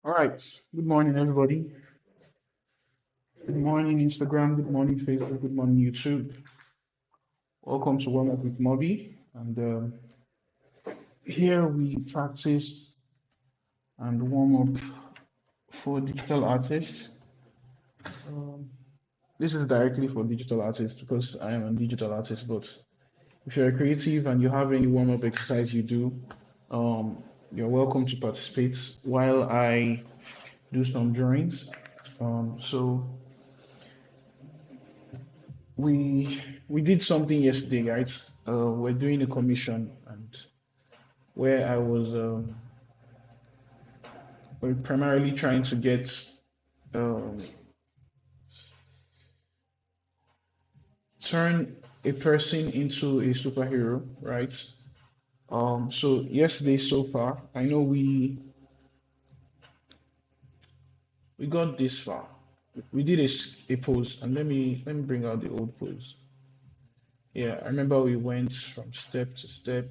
All right. Good morning, everybody. Good morning, Instagram. Good morning, Facebook. Good morning, YouTube. Welcome to Warm Up with Morby. And here we practice and warm up for digital artists. Um, this is directly for digital artists because I am a digital artist. But if you're a creative and you have any warm up exercise you do, um, you're welcome to participate while I do some drawings. So we did something yesterday, right? We're doing a commission, and where I was we're primarily trying to get um, turn a person into a superhero, right? So yesterday so far, I know we got this far. We did a pose, and let me bring out the old pose. Yeah, I remember we went from step to step.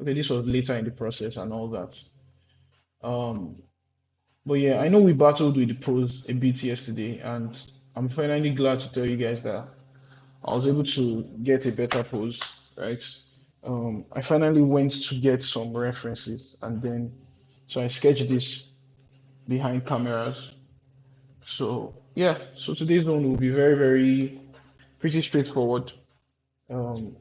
Okay, this was later in the process and all that. Um, But yeah, I know we battled with the pros a bit yesterday, and I'm finally glad to tell you guys that I was able to get a better pose, right? I finally went to get some references, and then so I sketched this behind cameras. So yeah, so today's one will be very, very pretty straightforward. Um,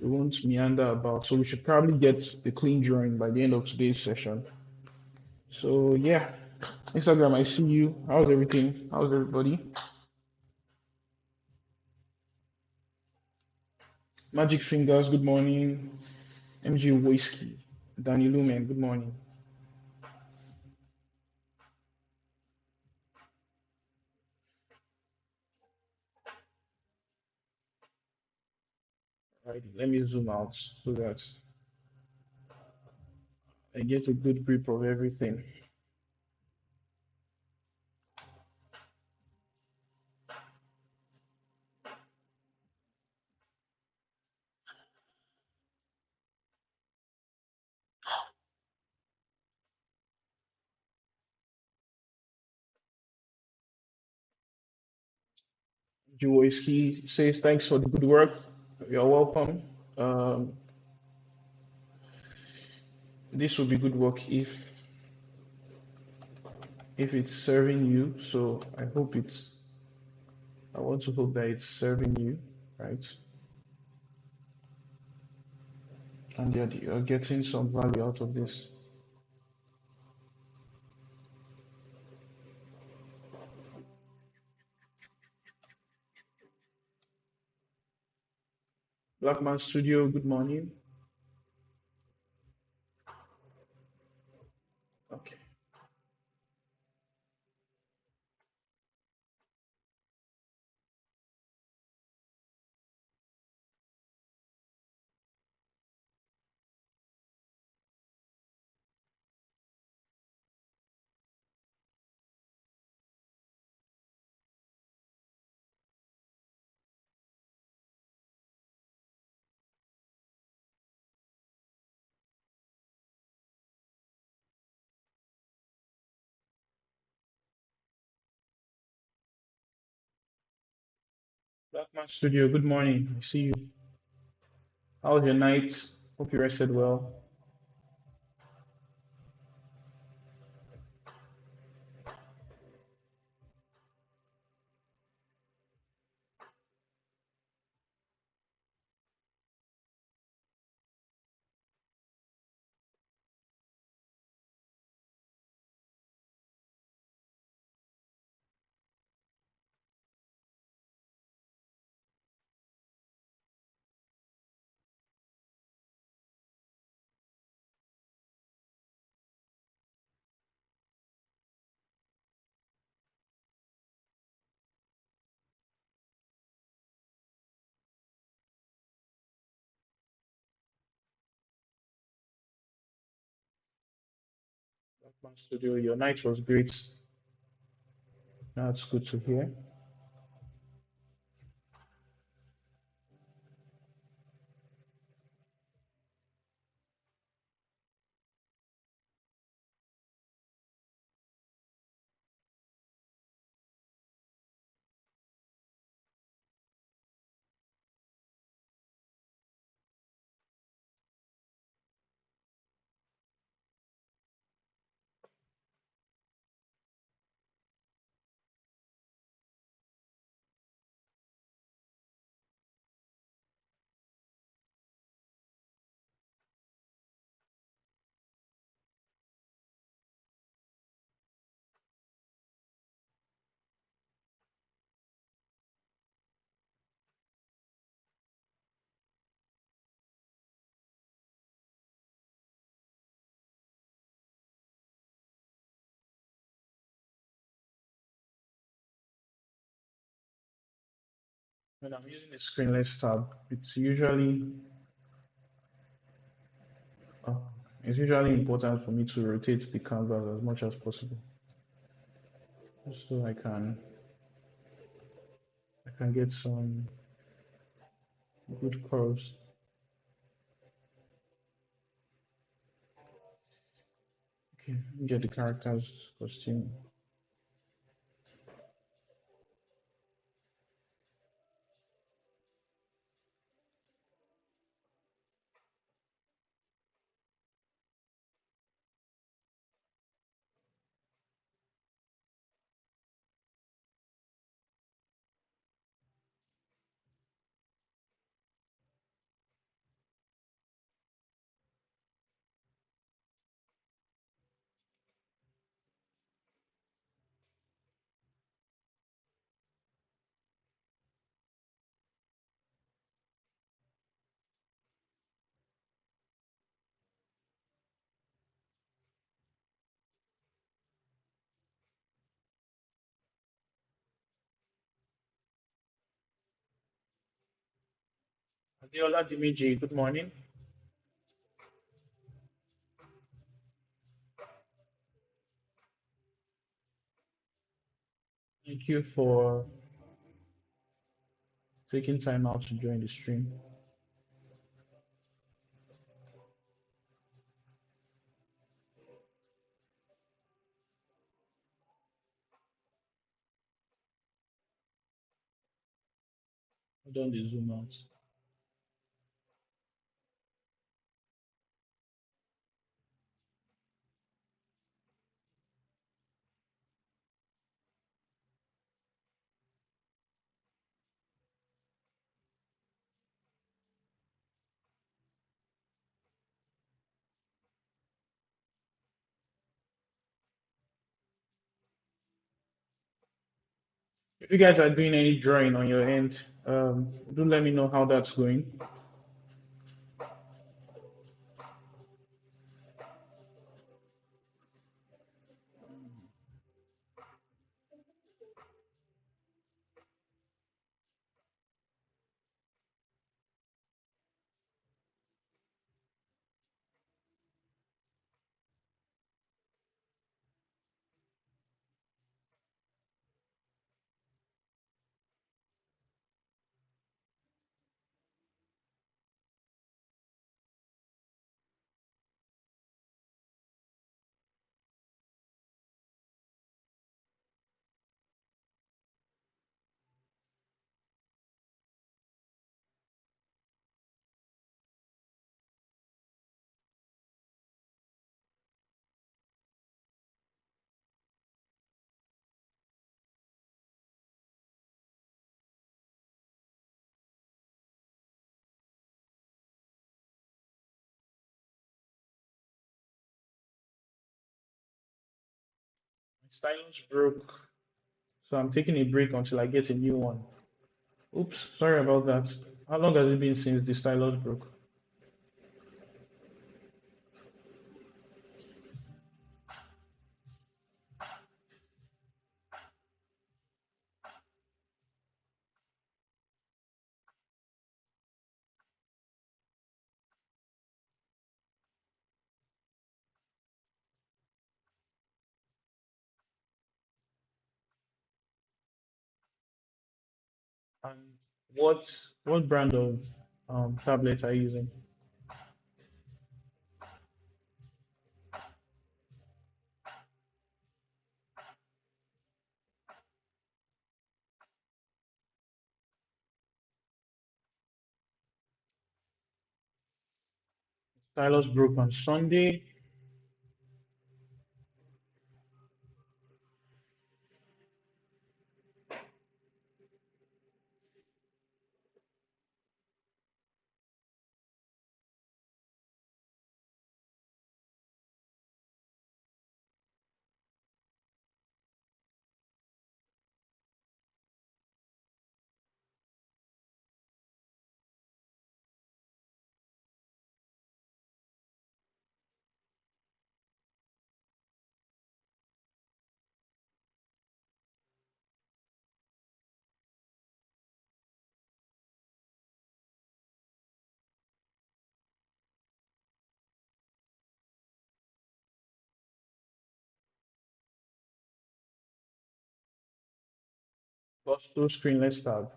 we won't meander about, so we should probably get the clean drawing by the end of today's session. So yeah, Instagram, I see you. How's everything? How's everybody? Magic Fingers, good morning. MG Whiskey, Danny Lumen, good morning. Right, let me zoom out so that I get a good grip of everything. MG Whiskey says thanks for the good work. You're welcome. Um, this will be good work if it's serving you. So I hope it's. I want to hope that it's serving you, right? And you're getting some value out of this. Blackman Studio, good morning. Okay. Blackman Studio, good morning. I see you. How was your night? Hope you rested well. Blackman Studio, your night was great. That's good to hear. When I'm using a screenless tab, uh, it's usually important for me to rotate the canvas as much as possible, just so I can get some good curves. Okay, let me get the character's costume. Adiola Dimiji, good morning. Thank you for taking time out to join the stream. Hold on the zoom out. If you guys are doing any drawing on your end, do let me know how that's going. My stylus broke, so I'm taking a break until I get a new one. Oops, sorry about that. How long has it been since the stylus broke? And what what brand of tablet are you using? Stylus broke on Sunday. Boss full screen, let's tab.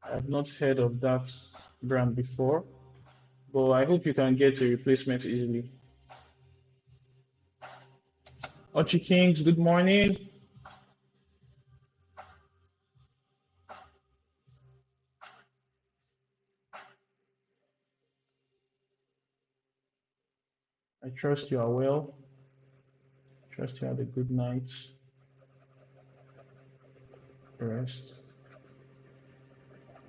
I've not heard of that brand before, but I hope you can get a replacement easily. Ochi Kings, good morning. I trust you are well. Trust you had a good night's rest.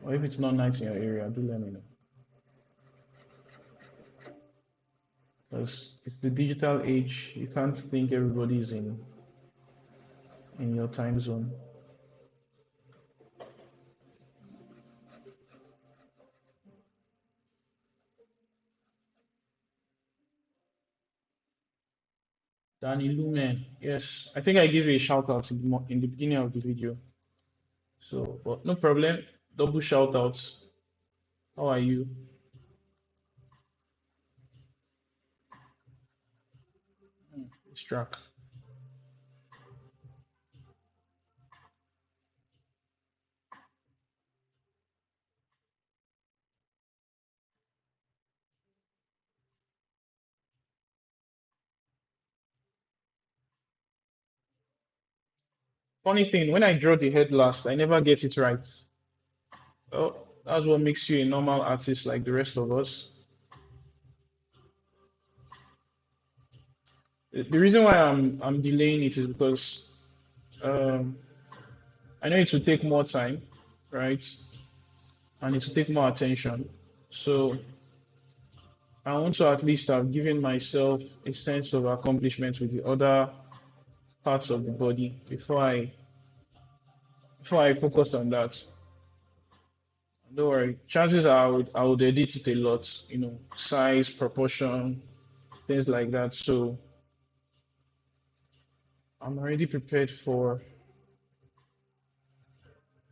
Or if it's not night in your area, do let me know. Because it's the digital age. You can't think everybody's in your time zone. Danny Lumen, yes, I think I gave you a shout out in the beginning of the video. So, but no problem. Double shout outs. How are you? It's track. Funny thing, when I draw the head last, I never get it right. Oh, that's what makes you a normal artist like the rest of us. The reason why I'm delaying it is because um, I know it will take more time, right? And it will take more attention. So I want to at least have given myself a sense of accomplishment with the other parts of the body before I focus on that. Don't worry. Chances are I would edit it a lot, size, proportion, things like that. So I'm already prepared for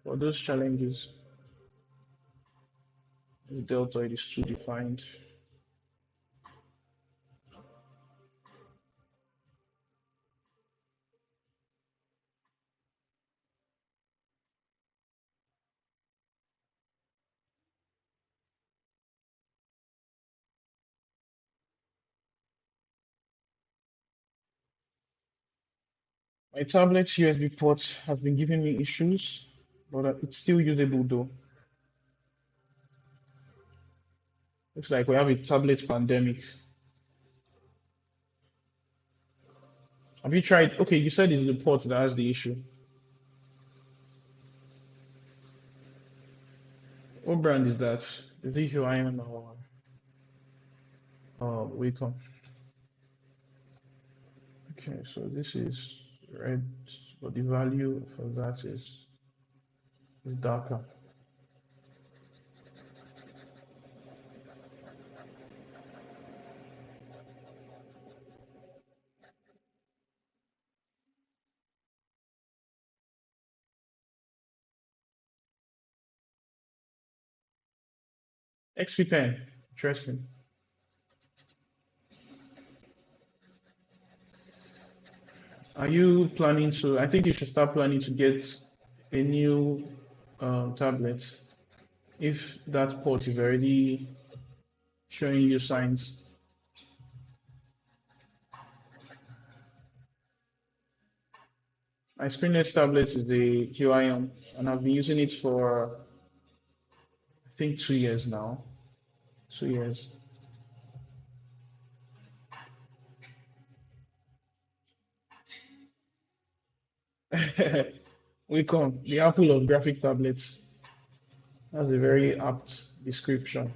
those challenges. This deltoid is too defined. My tablet's USB port has been giving me issues, but it's still usable though. Looks like we have a tablet pandemic. Have you tried? Okay, you said it's the port that has the issue. What brand is that? Is it Huawei or Wacom? Okay, so this is red, but the value for that is darker. XP pen, interesting. Are you planning to? I think you should start planning to get a new tablet if that port is already showing you signs. My screenless tablet is the QIM, and I've been using it for I think 2 years now. 2 years. We come the apple of graphic tablets. That's a very apt description.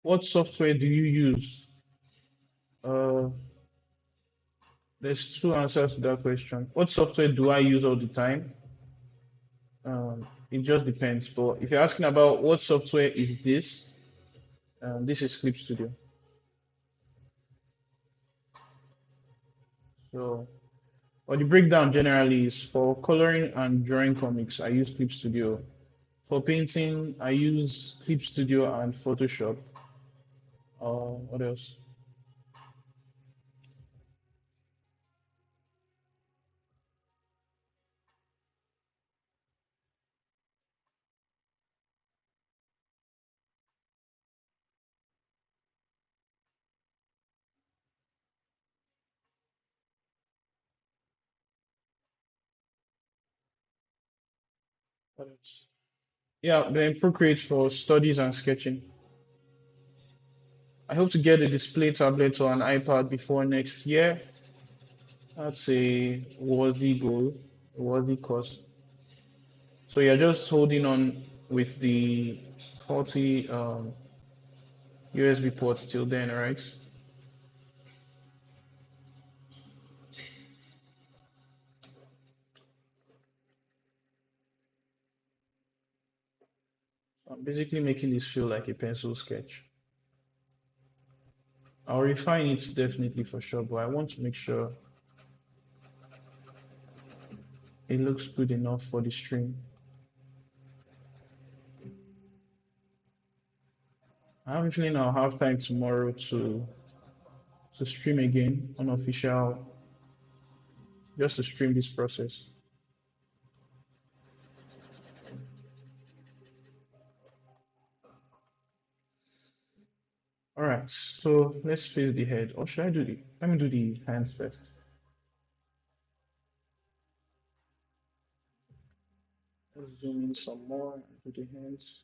What software do you use? Uh, there's two answers to that question. What software do I use all the time? It just depends. But if you're asking about what software is this, This is Clip Studio. So, or the breakdown generally is for coloring and drawing comics, I use Clip Studio. For painting, I use Clip Studio and Photoshop. What else? What else? Yeah, then Procreate for studies and sketching. I hope to get a display tablet or an iPad before next year. That's a worthy goal, a worthy cause. So you're just holding on with the faulty USB ports till then, right? I'm basically making this feel like a pencil sketch. I'll refine it definitely for sure, but I want to make sure it looks good enough for the stream. I have a feeling I'll have time tomorrow to stream again, unofficial, just to stream this process. All right, so let's face the head. Or should I do the? Let me do the hands first. Let's zoom in some more and do the hands.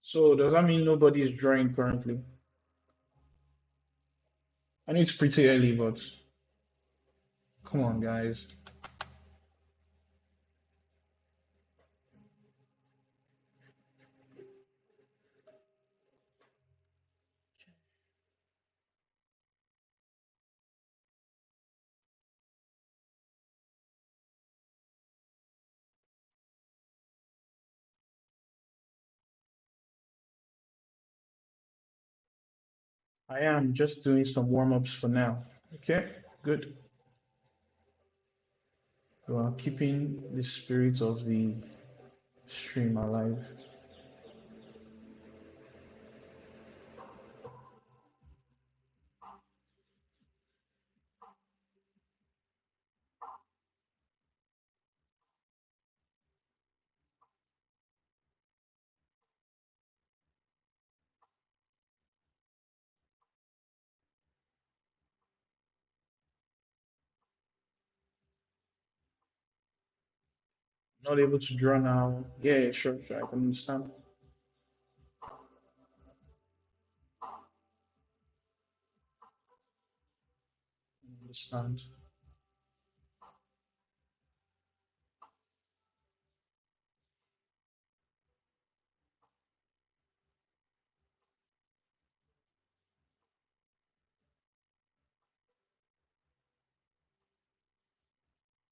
So does that mean nobody is drawing currently? I know it's pretty early, but come on, guys. I am just doing some warm-ups for now. Okay, good. Well, keeping the spirit of the stream alive. Not able to draw now. Yeah, yeah, sure, sure. I can understand. Understand.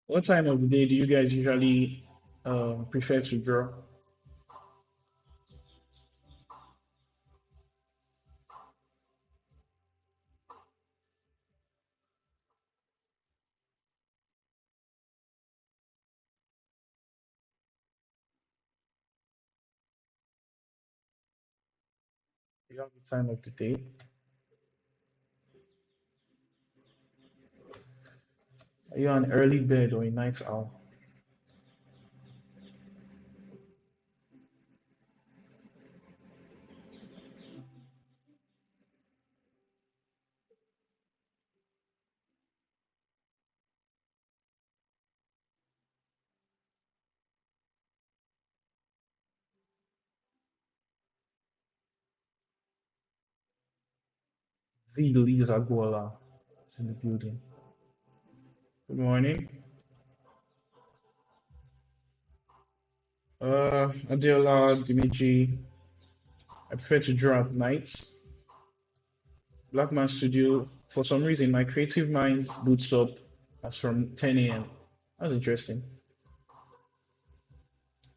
What time of the day do you guys usually prefer to draw? You have the time of the day. Are you an early bird or a night owl? The Lisa Aguala is in the building. Good morning. Adela, Dimitri. I prefer to draw at night. Blackman Studio. For some reason, my creative mind boots up as from 10 a.m. That's interesting.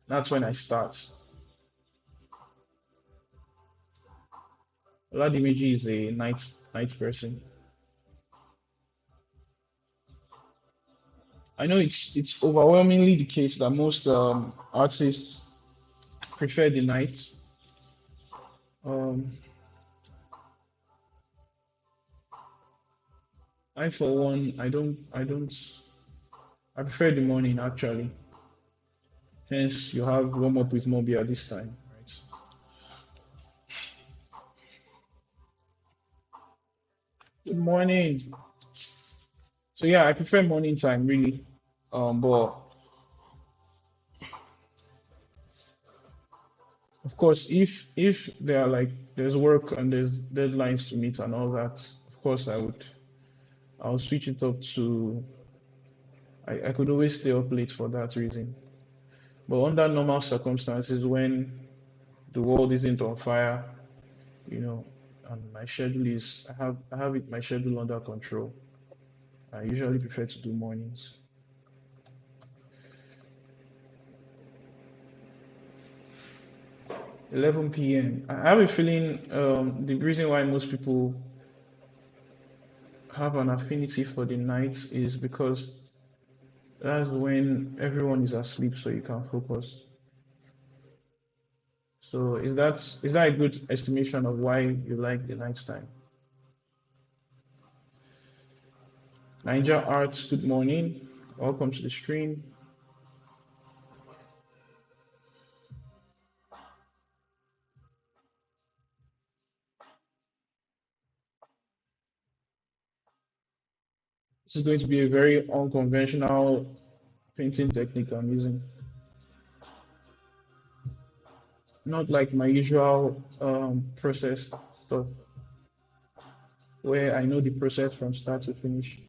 That's when I start. Oladimiji is a night person. I know it's overwhelmingly the case that most artists prefer the night. Um, I for one, I don't I prefer the morning actually. Hence, you have warm up with Morby at this time, right? Good morning. So yeah, I prefer morning time really. But of course, if there are like there's work and there's deadlines to meet and all that, of course I'll switch it up to I could always stay up late for that reason. But under normal circumstances, when the world isn't on fire, you know, and my schedule is I have my schedule under control. I usually prefer to do mornings. 11 p.m. I have a feeling the reason why most people have an affinity for the night is because that's when everyone is asleep, so you can focus. So is that a good estimation of why you like the night time? Ninja Arts, good morning. Welcome to the stream. This is going to be a very unconventional painting technique I'm using. Not like my usual process stuff where I know the process from start to finish.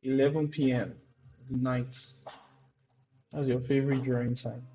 11 p.m. night. That's your favorite drawing time.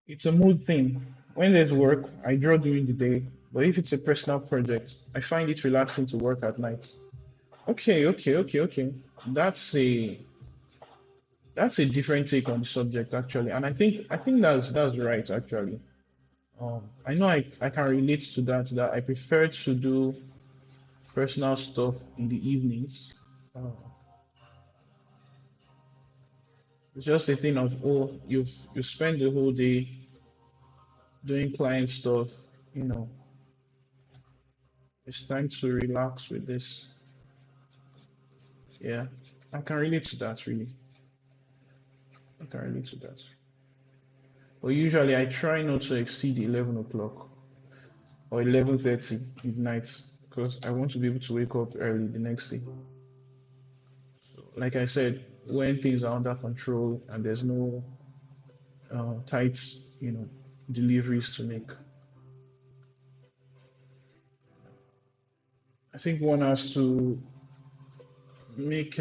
It's a mood thing. When there's work, I draw during the day. But if it's a personal project, I find it relaxing to work at night. Okay. That's a different take on the subject actually, and I think that's right actually. I know I can relate to that I prefer to do personal stuff in the evenings. Uh, it's just a thing of you spend the whole day doing client stuff, you know. It's time to relax with this. Yeah, I can relate to that really. I can relate to that. But usually I try not to exceed 11 o'clock or 11:30 midnight because I want to be able to wake up early the next day. Like I said, when things are under control and there's no tight, you know, deliveries to make. I think one has to make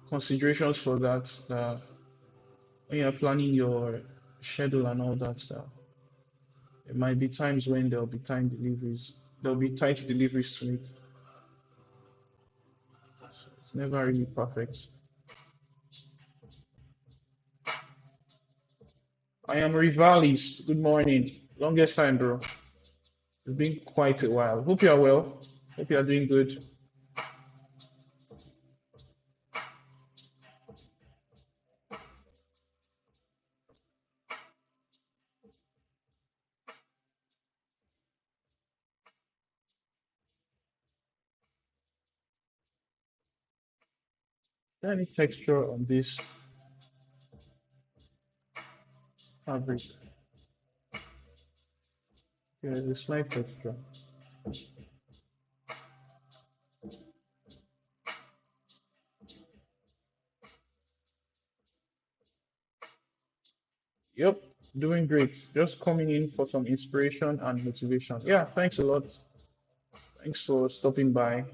considerations for that. when you're planning your schedule and all that stuff, there might be times when there'll be tight deliveries to make. So it's never really perfect. I am Rivalis. Good morning. Longest time, bro. It's been quite a while. Hope you are well. Hope you are doing good. Any texture on this fabric? Yeah, there's a slight texture. Yep, doing great. Just coming in for some inspiration and motivation. Yeah, thanks a lot. Thanks for stopping by.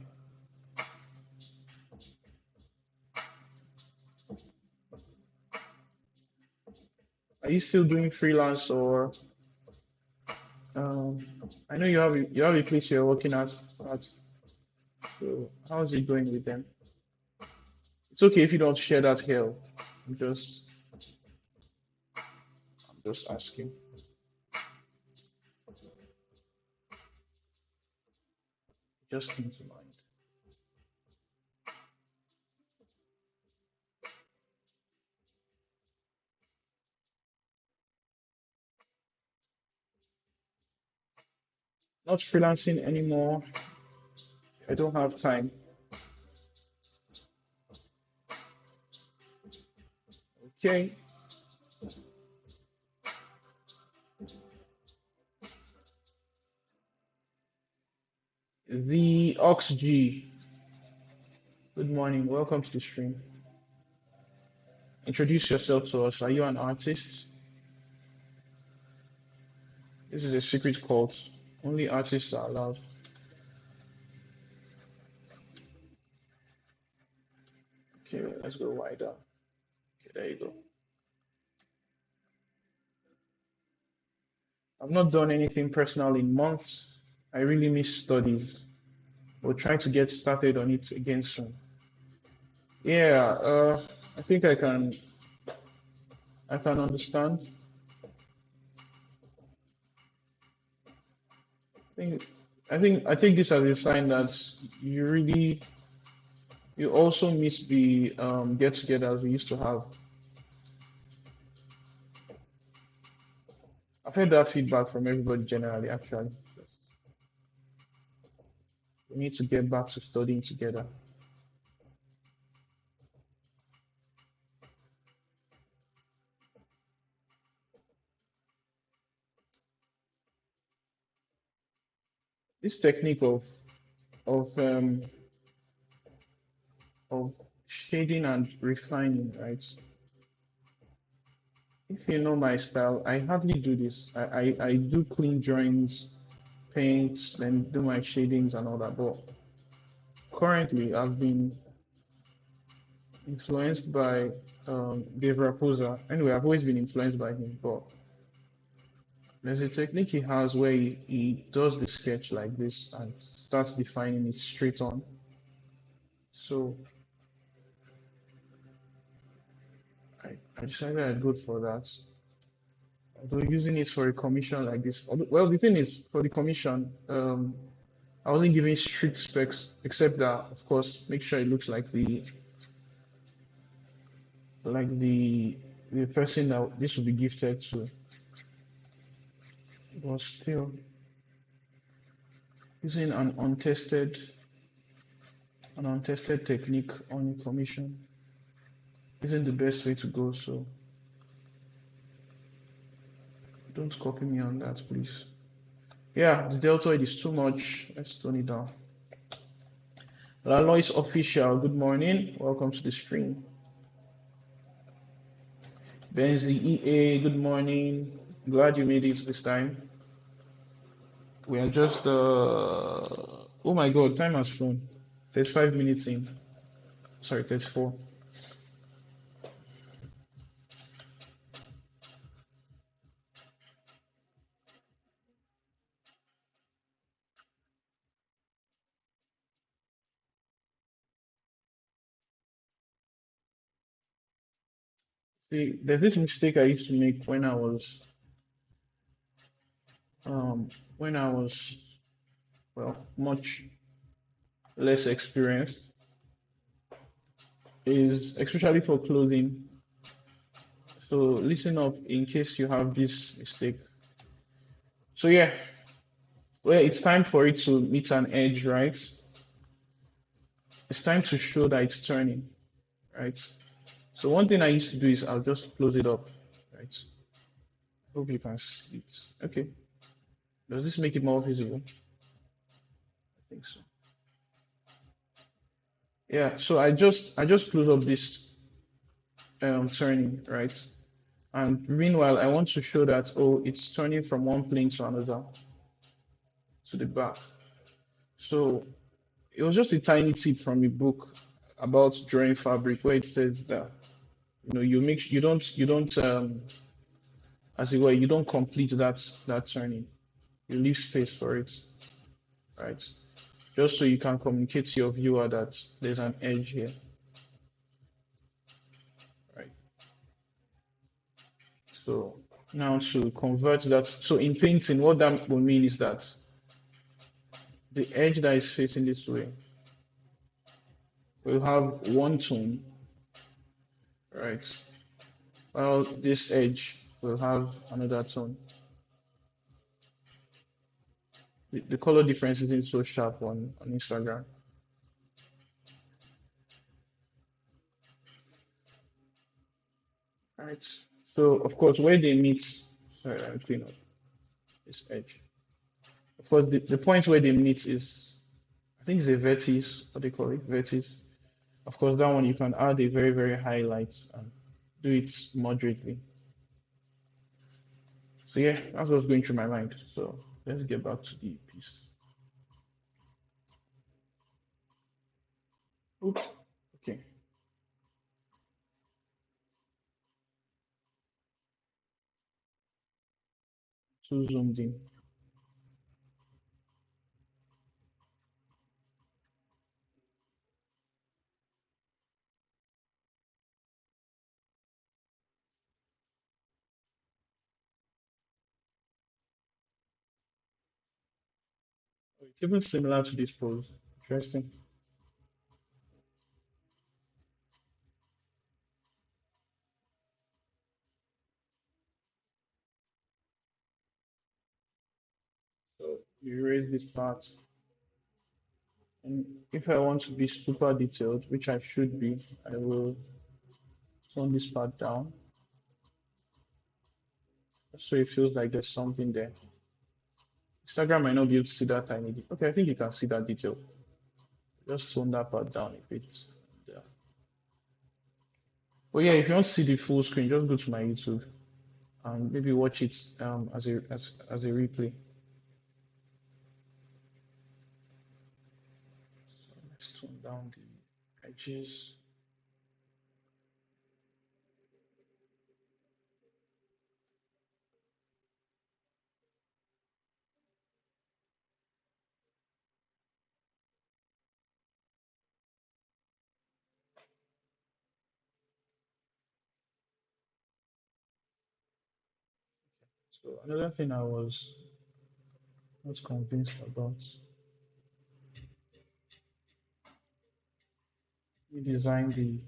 Are you still doing freelance or um, I know you have a place you're working at. So how's it going with them? It's okay if you don't share that here. I'm just I'm just asking. Just came to mind. Not freelancing anymore. I don't have time. Okay. The Ox good morning. Welcome to the stream. Introduce yourself to us. Are you an artist? This is a secret cult. Only artists are allowed. Okay, let's go wider. Okay, there you go. I've not done anything personal in months. I really miss studies. We'll try to get started on it again soon. Yeah, I think I can understand. think I take this as a sign that you really you also miss the get-togethers we used to have. I've heard that feedback from everybody generally. Actually, we need to get back to studying together. This technique of of shading and refining, right? If you know my style, I hardly do this. I do clean drawings, paint, then do my shadings and all that. But currently, I've been influenced by Dave Raposa. Anyway, I've always been influenced by him, but there's a technique he has where he does the sketch like this and starts defining it straight on. So I decided I'd go for that. Although using it for a commission like this, well, the thing is, for the commission, I wasn't giving strict specs, except that, of course, make sure it looks like the person that this will be gifted to. But still, using an untested technique on commission isn't the best way to go. So don't copy me on that, please. Yeah, the deltoid is too much. Let's tone it down. Lalois official, good morning. Welcome to the stream. Benzi EA, good morning. Glad you made it this time. We are just oh my god, time has flown. 5 minutes in. Sorry, 34. See, there's this mistake I used to make um when I was well much less experienced, is especially for clothing. So listen up in case you have this mistake. So yeah, well, it's time for it to meet an edge, right? It's time to show that it's turning, right? So one thing I used to do is I'll just close it up, right? Hope you can see it. Okay. Does this make it more visible? I think so. Yeah. So I just close up this turning, right? And meanwhile, I want to show that oh, it's turning from one plane to another to the back. So it was just a tiny tip from a book about drawing fabric where it says that you don't as it were you don't complete that turning. You leave space for it, right? Just so you can communicate to your viewer that there's an edge here, right? So now to convert that, so in painting, what that will mean is that the edge that is facing this way will have one tone, right? While this edge will have another tone. The color difference isn't so sharp on Instagram, right? So of course, where they meet, sorry, I'll clean up this edge. Of course, the point where they meet is, I think it's a vertex, what they call it, vertex. Of course, that one you can add a very, very highlight and do it moderately. So yeah, that's what's going through my mind. So let's get back to the piece. Oops. Okay, too zoomed in. Oh, it's even similar to this pose. Interesting. So you erase this part. And if I want to be super detailed, which I should be, I will tone this part down so it feels like there's something there. Instagram might not be able to see that tiny detail. Okay, I think you can see that detail. Just tone that part down a bit. Yeah. But yeah, if you want to see the full screen, just go to my YouTube and maybe watch it as a replay. So let's tone down the edges. So another thing I was not convinced about, we designed the.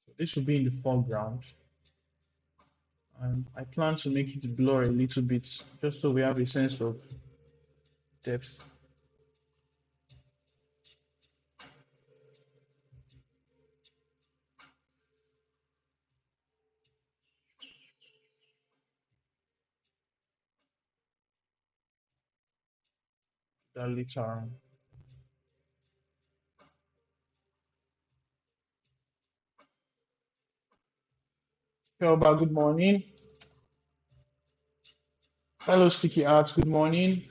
So this should be in the foreground, and I plan to make it blur a little bit, just so we have a sense of depth. That later on. Felba, good morning. Hello, Sticky Arts, good morning.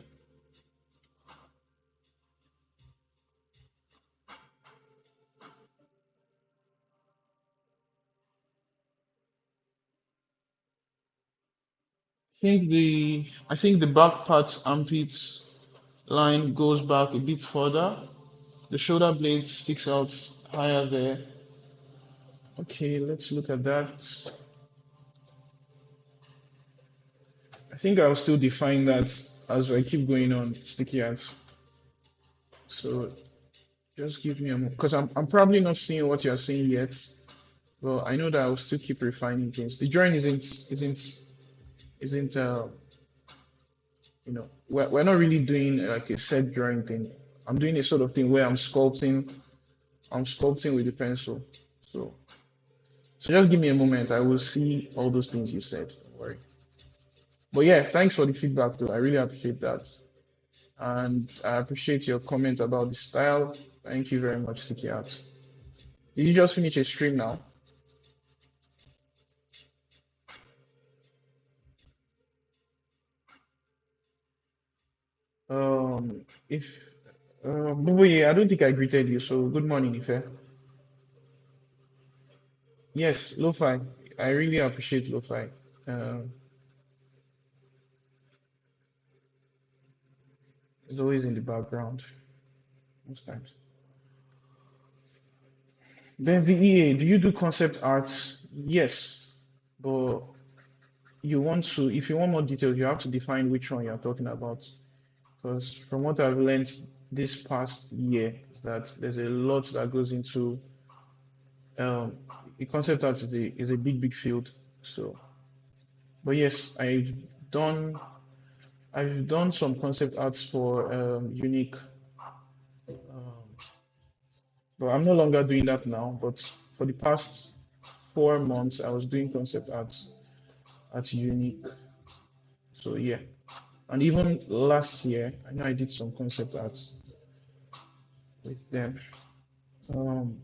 I think the back part armpits line goes back a bit further. The shoulder blade sticks out higher there. Okay, let's look at that. I think I'll still define that as I keep going on sticky ads. So just give me a moment, because I'm probably not seeing what you're seeing yet. Well, I know that I'll still keep refining things. The drawing isn't we're not really doing like a set drawing thing. I'm doing a sort of thing where I'm sculpting with the pencil. So so just give me a moment. I will see all those things you said. Don't worry. But yeah, thanks for the feedback though. I really appreciate that. And I appreciate your comment about the style. Thank you very much, Sticky Art. Did you just finish a stream now? If Bubu, yeah, I don't think I greeted you, so good morning, Ife. Yes, lo-fi. I really appreciate lo-fi. Um, it's always in the background most times. Then VEA, do you do concept arts? Yes, but if you want more details, you have to define which one you're talking about. Because from what I've learned this past year, is that there's a lot that goes into um, the concept art is a big, big field. So, but yes, done I've done some concept arts for Unique, but I'm no longer doing that now. But for the past 4 months, I was doing concept arts at Unique. So yeah, and even last year, I know I did some concept arts with them. Um,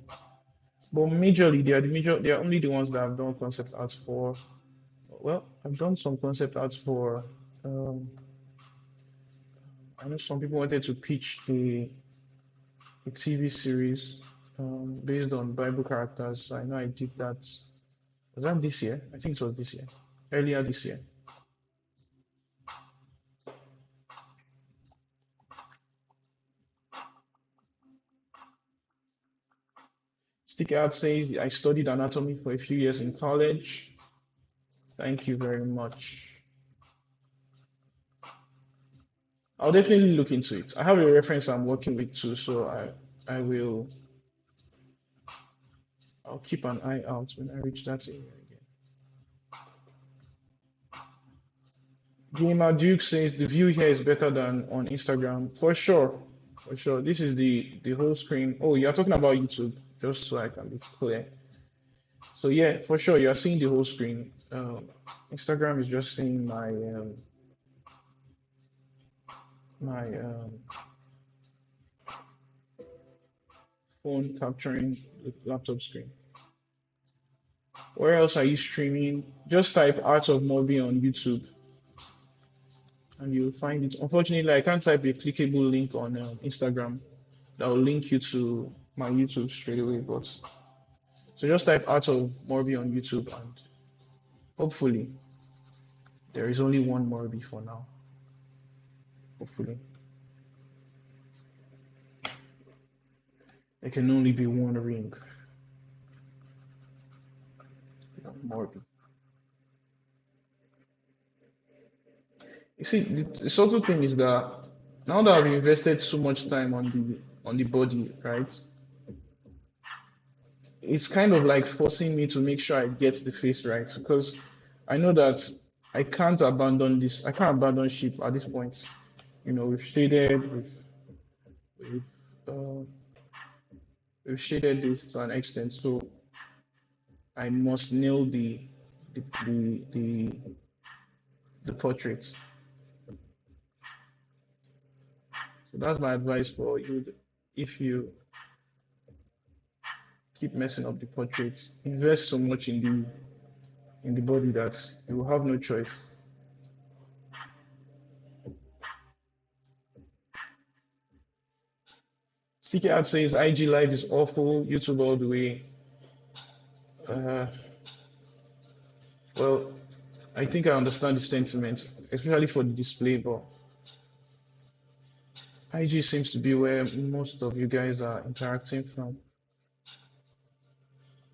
but majorly, they are only the ones that I've done concept arts for. Well, I've done some concept arts for. Um, I know some people wanted to pitch a TV series based on Bible characters. So I know I did that. Was that this year? I think it was this year, earlier this year. Sticky Out says I studied anatomy for a few years in college. Thank you very much. I'll definitely look into it. I have a reference I'm working with too, so I will I'll keep an eye out when I reach that area again. Gamer Duke says the view here is better than on Instagram. For sure. For sure. This is the whole screen. Oh, you're talking about YouTube, just so I can be clear. So yeah, for sure, you're seeing the whole screen. Instagram is just seeing my phone capturing the laptop screen. Where else are you streaming? Just type Art of Morby on YouTube and you'll find it. Unfortunately, I can't type a clickable link on Instagram that will link you to my YouTube straight away. But so just type Art of Morby on YouTube and hopefully there is only one Morby for now. Hopefully there can only be one ring. Morby. You see, the subtle thing is that now that I've invested so much time on the body, right? It's kind of like forcing me to make sure I get the face right because I know that I can't abandon this. I can't abandon ship at this point. We've shaded, we've, uh, we've shaded this to an extent, so I must nail the the the, the portrait. So that's my advice for you. If you keep messing up the portraits, invest so much in the body that you will have no choice. Sticky Art says IG Live is awful, YouTube all the way. Uh, well, I think I understand the sentiment, especially for the display, but IG seems to be where most of you guys are interacting from.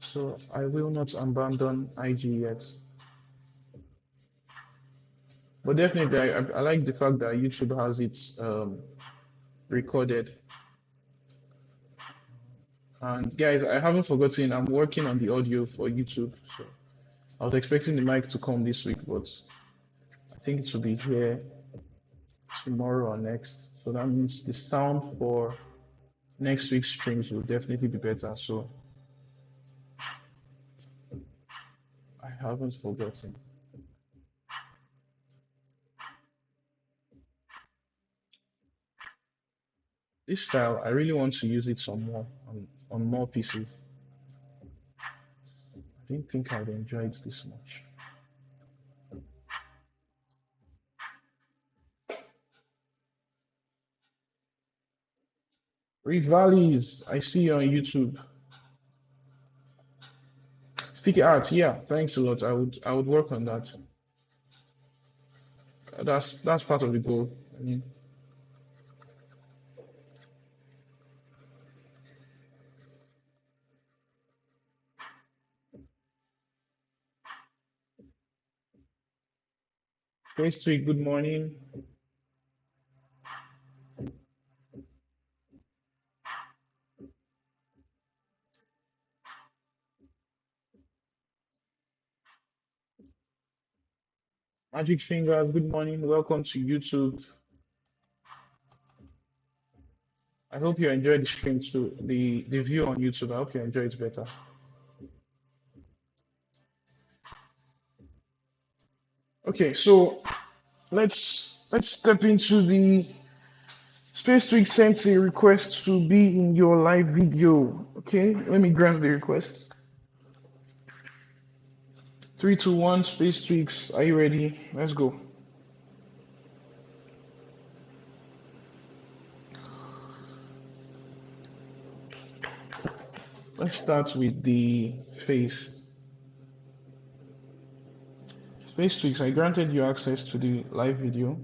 So I will not abandon IG yet. But definitely, I like the fact that YouTube has it recorded. And guys, I haven't forgotten, I'm working on the audio for YouTube. So I was expecting the mic to come this week, but I think it will be here tomorrow or next. So that means the sound for next week's streams will definitely be better. So I haven't forgotten. This style, I really want to use it some more on more pieces. I didn't think I'd enjoy it this much. Read Valleys, I see you on YouTube. Sticky art, yeah, thanks a lot. I would work on that. That's part of the goal. I mean, Grace Tweet, good morning. Magic Fingers, good morning. Welcome to YouTube. I hope you enjoyed the stream too. The view on YouTube. I hope you enjoy it better. Okay, so let's step into the Space Twig sent a request to be in your live video. Okay, let me grant the request. 3, 2, 1, Space Twigs, are you ready? Let's go. Let's start with the face. Space Twigs, I granted you access to the live video.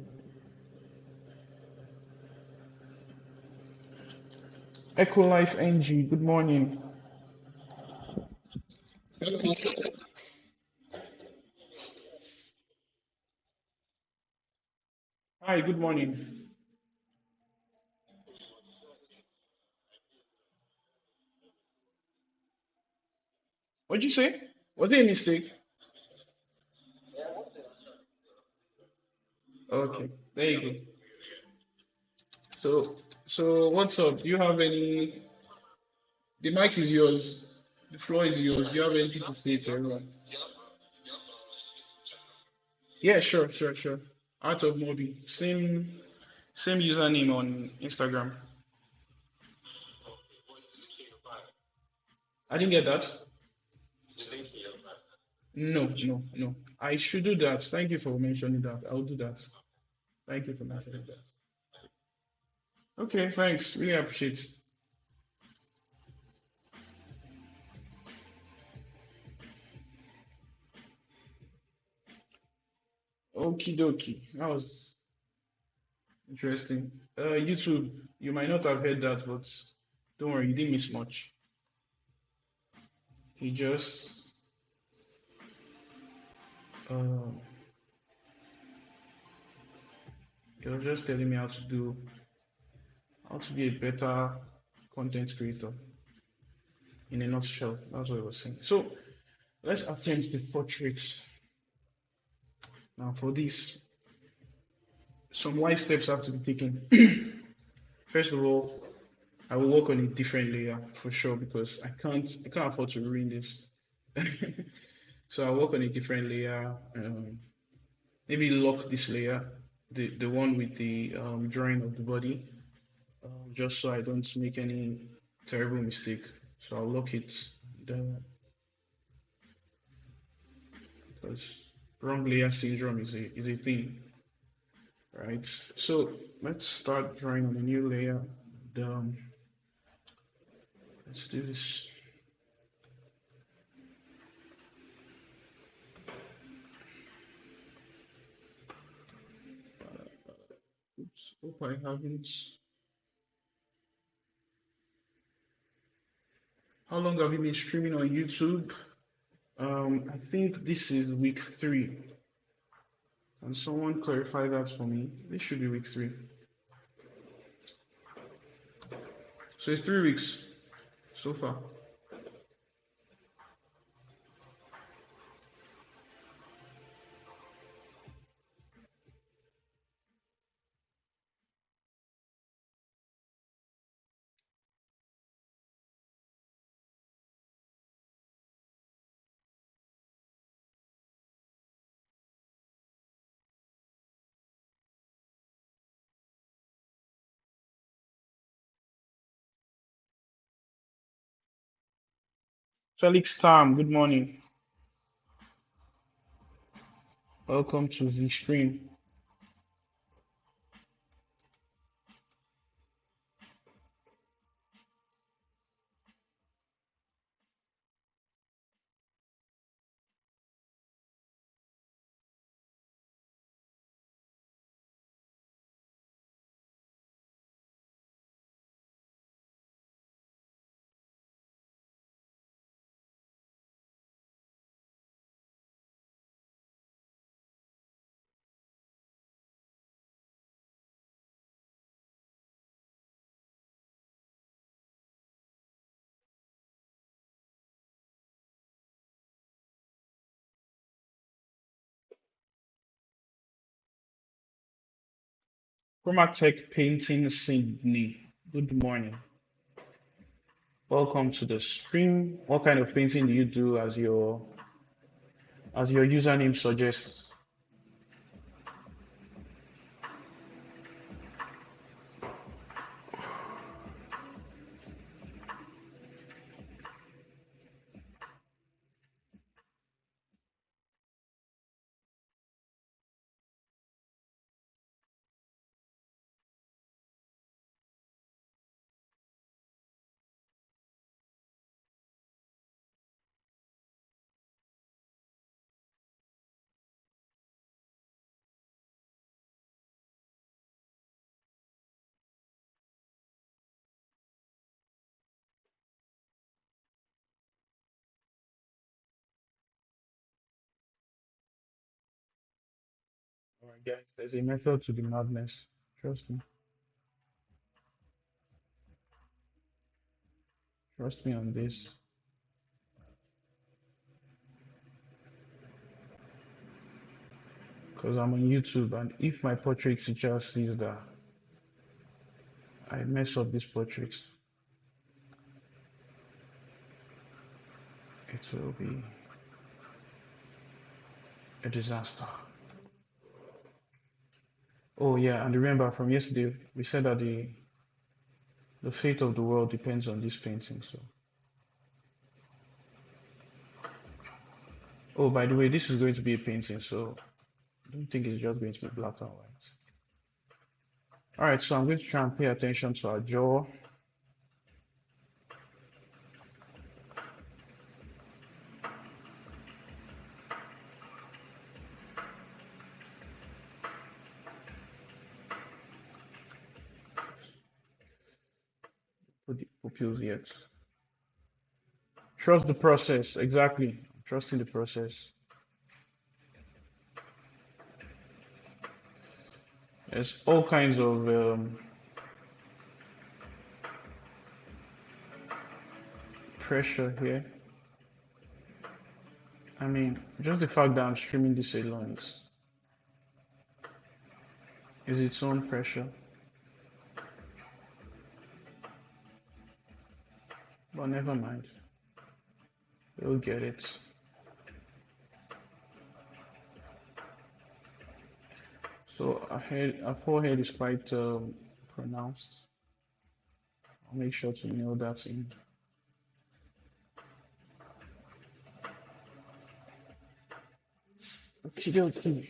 Echo Life NG, good morning. Hi, good morning. What'd you say? Was it a mistake? Okay, there you go. So what's up? Do you have any? The mic is yours. The floor is yours. Do you have anything to say to everyone? Yeah, sure. Art of Morby. Same username on Instagram. I didn't get that. No. I should do that. Thank you for mentioning that. I'll do that. Thank you for mentioning that. Okay, thanks. Really appreciate it. Okie dokie. That was interesting. YouTube, you might not have heard that, but don't worry, you didn't miss much. He just um he was just telling me how to be a better content creator in a nutshell. That's what he was saying. So let's attempt the portrait. Now for this, some wise steps have to be taken. First of all, I will work on a different layer for sure because I can't afford to ruin this. So I'll work on a different layer. Maybe lock this layer, the one with the drawing of the body, just so I don't make any terrible mistake. So I'll lock it because wrong layer syndrome is a thing, right? So let's start drawing on a new layer. And, let's do this. Hope I haven't. How long have you been streaming on YouTube? I think this is week 3. Can someone clarify that for me? This should be week 3. So it's 3 weeks so far. Felix Tam, good morning. Welcome to the stream. Chromatech Painting Sydney, good morning. Welcome to the stream. What kind of painting do you do as your username suggests? All right, guys, there's a method to the madness. Trust me. Trust me on this. Because I'm on YouTube, and if my portrait teacher sees that I mess up these portraits, it will be a disaster. Oh yeah, and remember from yesterday, we said that the fate of the world depends on this painting. So, oh, by the way, this is going to be a painting, so I don't think it's just going to be black and white. All right, so I'm going to try and pay attention to our jaw. Put the pupils yet. Trust the process. Exactly. Trusting the process. There's all kinds of pressure here. I mean, just the fact that I'm streaming this alone is its own pressure. But never mind. We'll get it. So our forehead is quite pronounced. I'll make sure to nail that in. Okie dokie.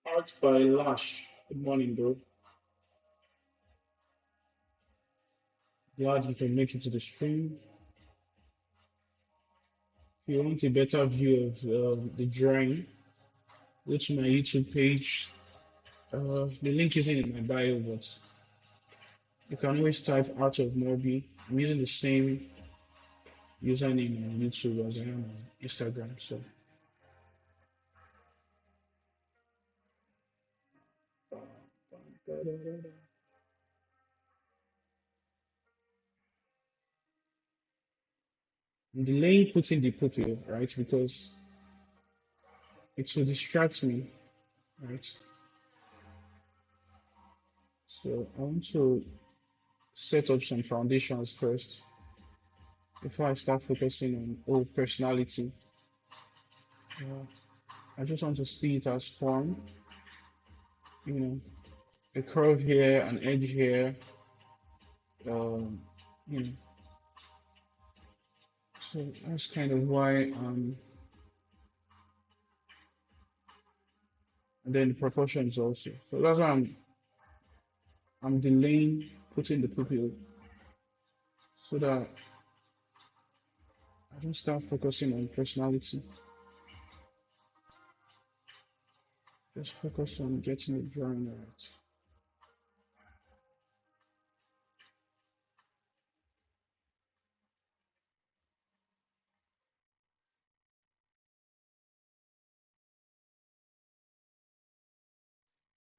Art by Lash. Good morning, bro. Glad you can make it to the stream. If you want a better view of the drawing, go to my YouTube page. The link isn't in my bio, but you can always type Art of Morby. I'm using the same username on YouTube as I am on Instagram. So I'm delaying putting the pupil, right? Because it will distract me, right? So I want to set up some foundations first before I start focusing on personality. Uh, I just want to see it as form, you know, a curve here, an edge here, um, you know. So that's kind of why, and then the proportions also. So that's why I'm delaying putting the pupil so that I don't start focusing on personality. Just focus on getting the drawing right.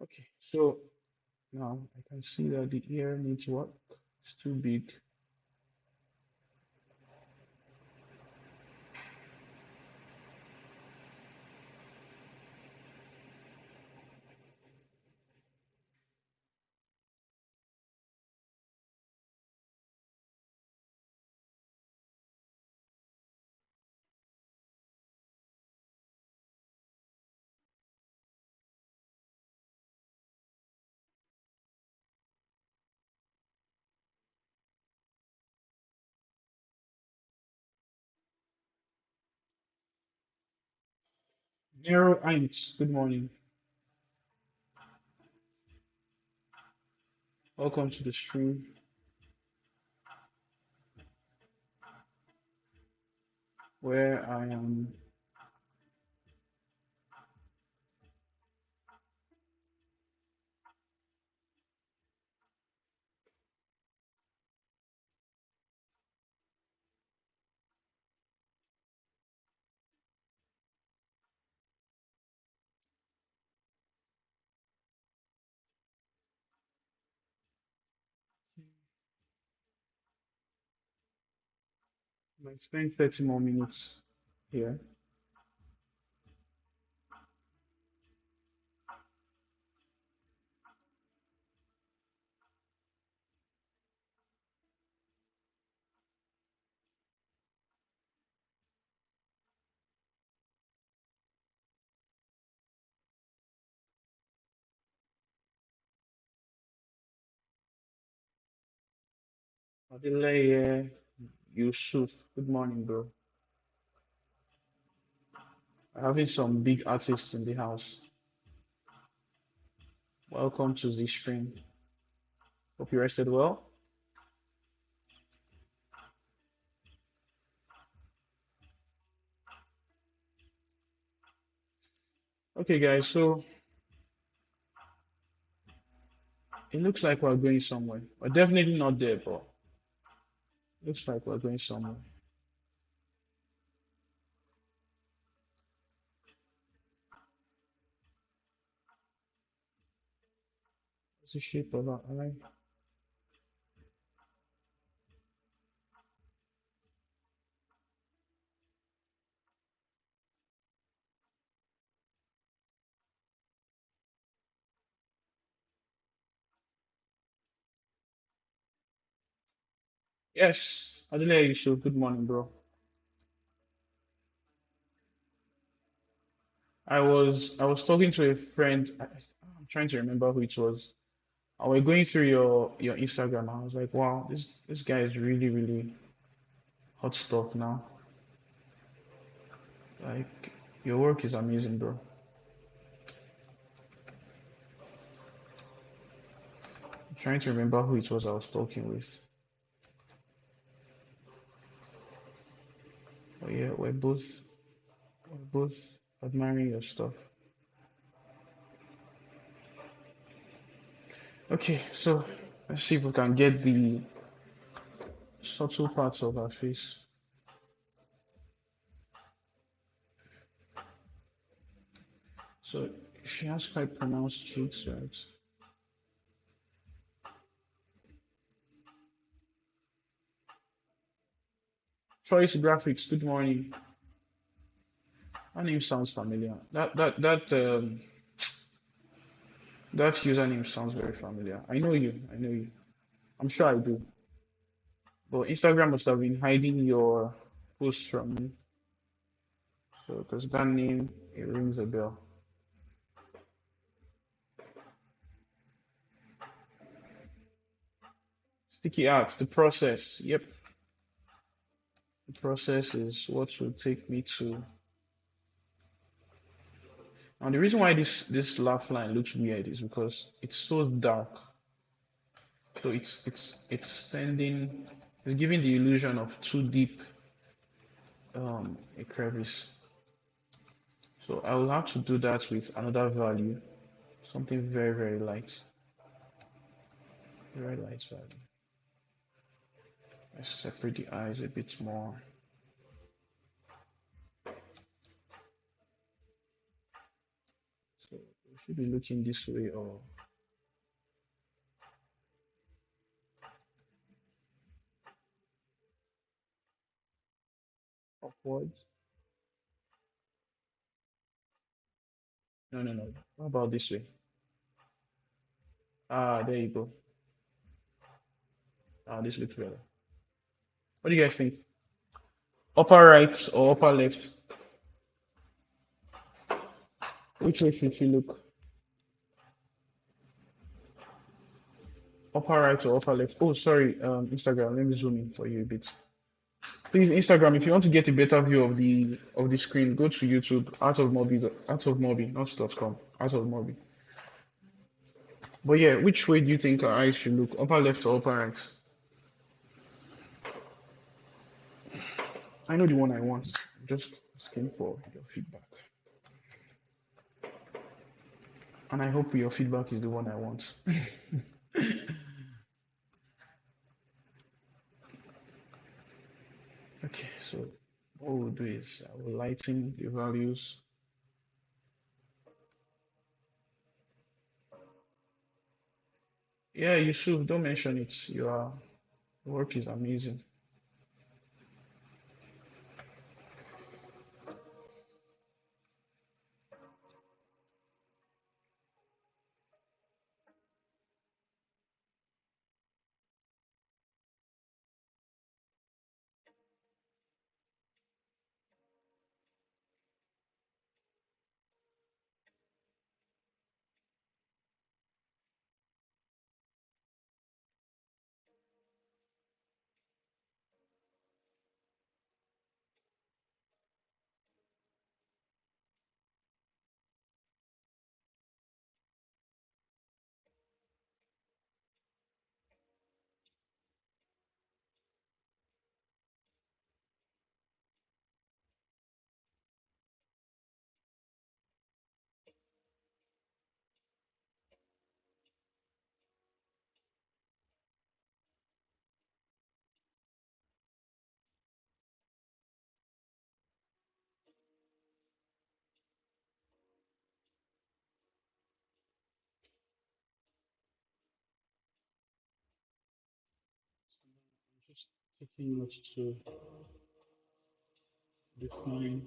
Okay, so now I can see that the ear needs work. It's too big. Nero Eins, good morning. Welcome to the stream where I am. Might spend 30 more minutes here. Adelaye Yusuf, good morning, bro. Having some big artists in the house. Welcome to the stream. Hope you rested well. Okay, guys, so it looks like we're going somewhere. We're definitely not there, but looks like we're going somewhere. What's the shape of our eye? Yes, Adelaye Yusuf, good morning, bro. I was talking to a friend. I'm trying to remember who it was. I was going through your Instagram. I was like, wow, this guy is really really hot stuff now. Like your work is amazing, bro. trying to remember who it was I was talking with. Oh yeah, we're both admiring your stuff. Okay, so let's see if we can get the subtle parts of her face. So she has quite pronounced cheeks, right? Choice Graphics, good morning. That name sounds familiar. That username sounds very familiar. I know you. I know you. I'm sure I do. But Instagram must have been hiding your posts from me. So, because that name, it rings a bell. Sticky art, the process. Yep, the process is what will take me to. And the reason why this laugh line looks weird is because it's so dark. So it's sending, it's giving the illusion of too deep a crevice. So I will have to do that with another value, something very, very light, very light value. Let's separate the eyes a bit more. So we should be looking this way or upwards. No, no, no. How about this way? Ah, there you go. Ah, this looks better. What do you guys think? Upper right or upper left? Which way should she look? Upper right or upper left? Oh, sorry, Instagram. Let me zoom in for you a bit. Please, Instagram, if you want to get a better view of the screen, go to YouTube, Out of Morby, not .com, Out of Morby. But yeah, which way do you think our eyes should look? Upper left or upper right? I know the one I want. Just asking for your feedback. And I hope your feedback is the one I want. Okay, so what we'll do is I will lighten the values. Yeah, Yusuf, don't mention it. Your work is amazing. Just taking notes to define.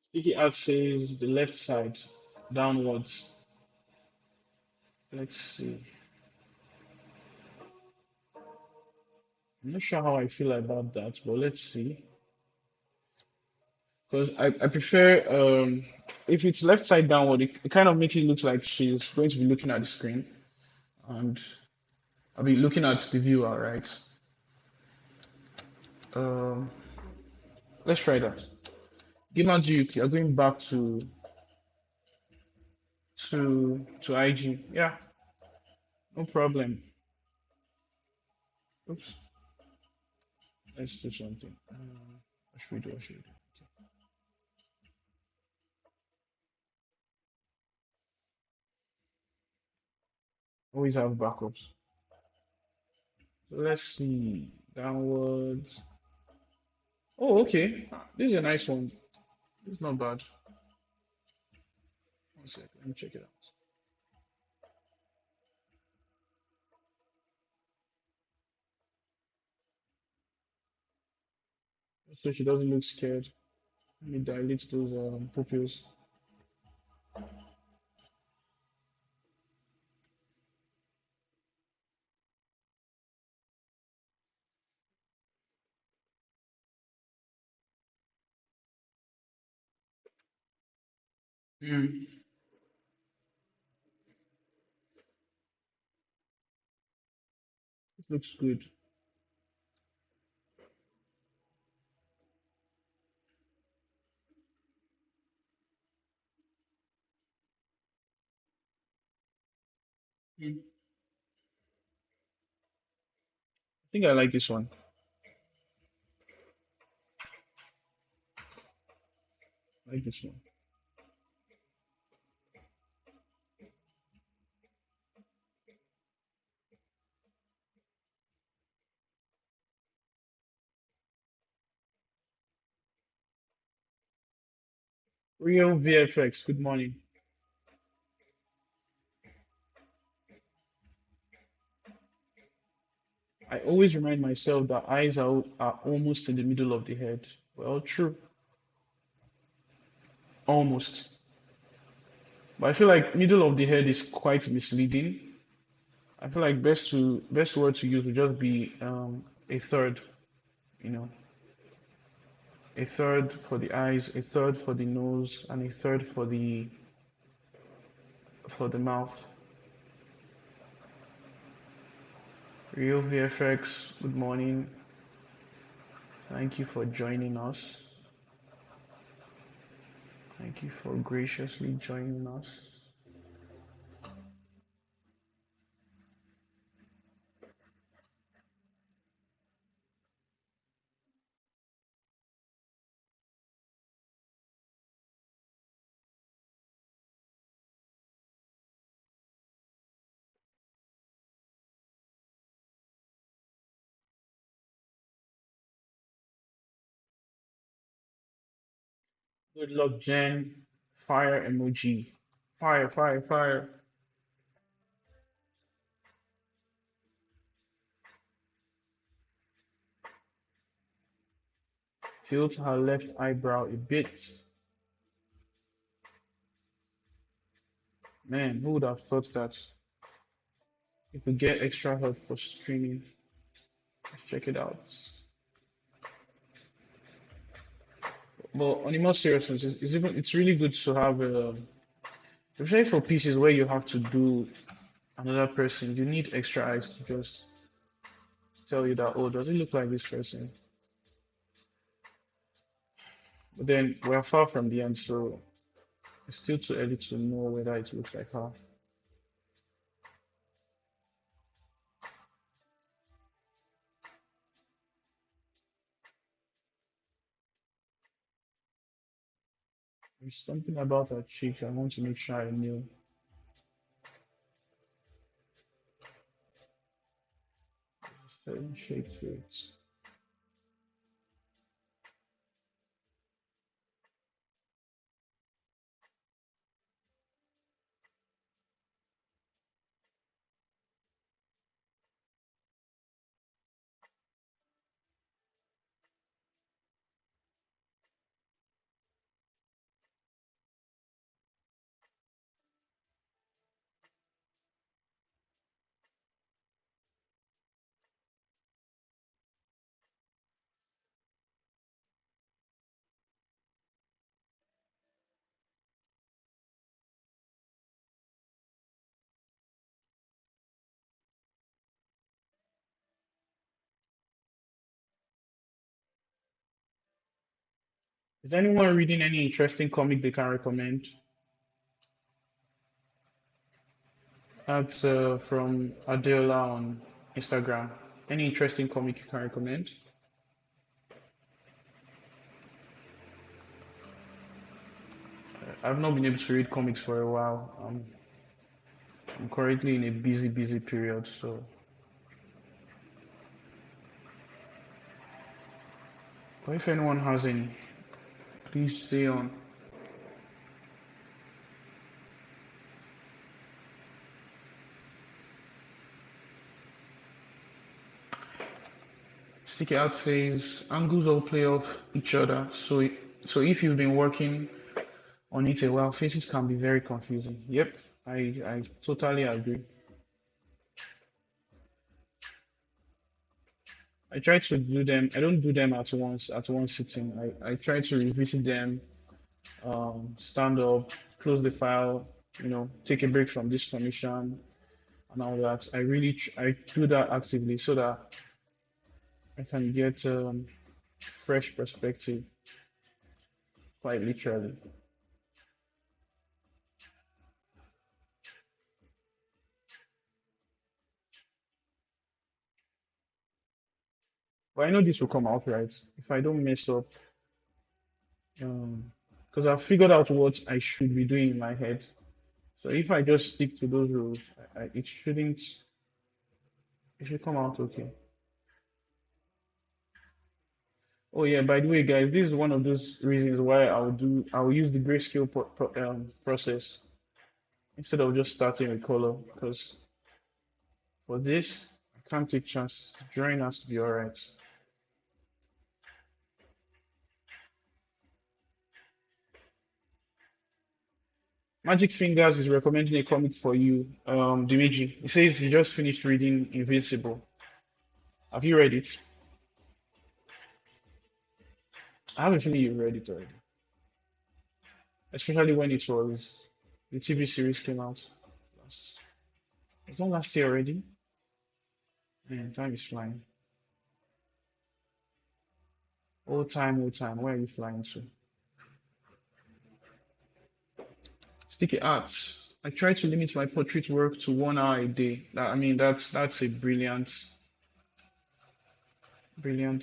Sticky art says the left side downwards. Let's see. I'm not sure how I feel about that, but let's see. Because I prefer if it's left side downward, it kind of makes it look like she's going to be looking at the screen and I'll be looking at the viewer, right? Um, let's try that. Game and Duke, you're going back to IG. Yeah, no problem. Oops, let's do something. What should we do? What should we do? Okay. Always have backups. So let's see. Downwards. Oh, okay. This is a nice one. It's not bad. One second. Let me check it out. So she doesn't look scared. Let me dilate those pupils. Mm, it looks good. I think I like this one. I like this one. Real VFX. Good morning. I always remind myself that eyes are almost in the middle of the head. Well, true. Almost. But I feel like middle of the head is quite misleading. I feel like best word to use would just be a third, you know, a third for the eyes, a third for the nose, and a third for the mouth. Real VFX, good morning. Thank you for joining us. Thank you for graciously joining us. Good luck, Jen. Fire emoji. Fire, fire, fire. Tilt her left eyebrow a bit. Man, who would have thought that you could get extra help for streaming? Let's check it out. But on a more serious note, it's really good to have especially for pieces where you have to do another person. You need extra eyes to just tell you that, oh, does it look like this person? But then we're far from the end, so it's still too early to know whether it looks like her. There's something about her cheek I want to make sure I knew. Certain shape to it. Is anyone reading any interesting comic they can recommend? That's from Adela on Instagram. Any interesting comic you can recommend? I've not been able to read comics for a while. I'm currently in a busy period, so but if anyone has any, please stay on. Sticky Out says angles all play off each other, so if you've been working on it a while, faces can be very confusing. Yep, I totally agree. I try to do them. I don't do them at one sitting. I try to revisit them, stand up, close the file, take a break from this commission and all that. I do that actively so that I can get fresh perspective, quite literally. But I know this will come out right if I don't mess up, because I've figured out what I should be doing in my head. So if I just stick to those rules, it shouldn't. It should come out okay. Oh yeah, by the way, guys, this is one of those reasons why I'll use the grayscale process instead of just starting with color because for this I can't take chances. Drawing has to be alright. Magic Fingers is recommending a comic for you, Dimeji. He says he just finished reading Invincible. Have you read it? I have a feeling you've read it already, especially when the TV series came out last. It's not last year already. Man, time is flying. Old time. Where are you flying to? Sticky arts. I try to limit my portrait work to 1 hour a day. I mean, that's a brilliant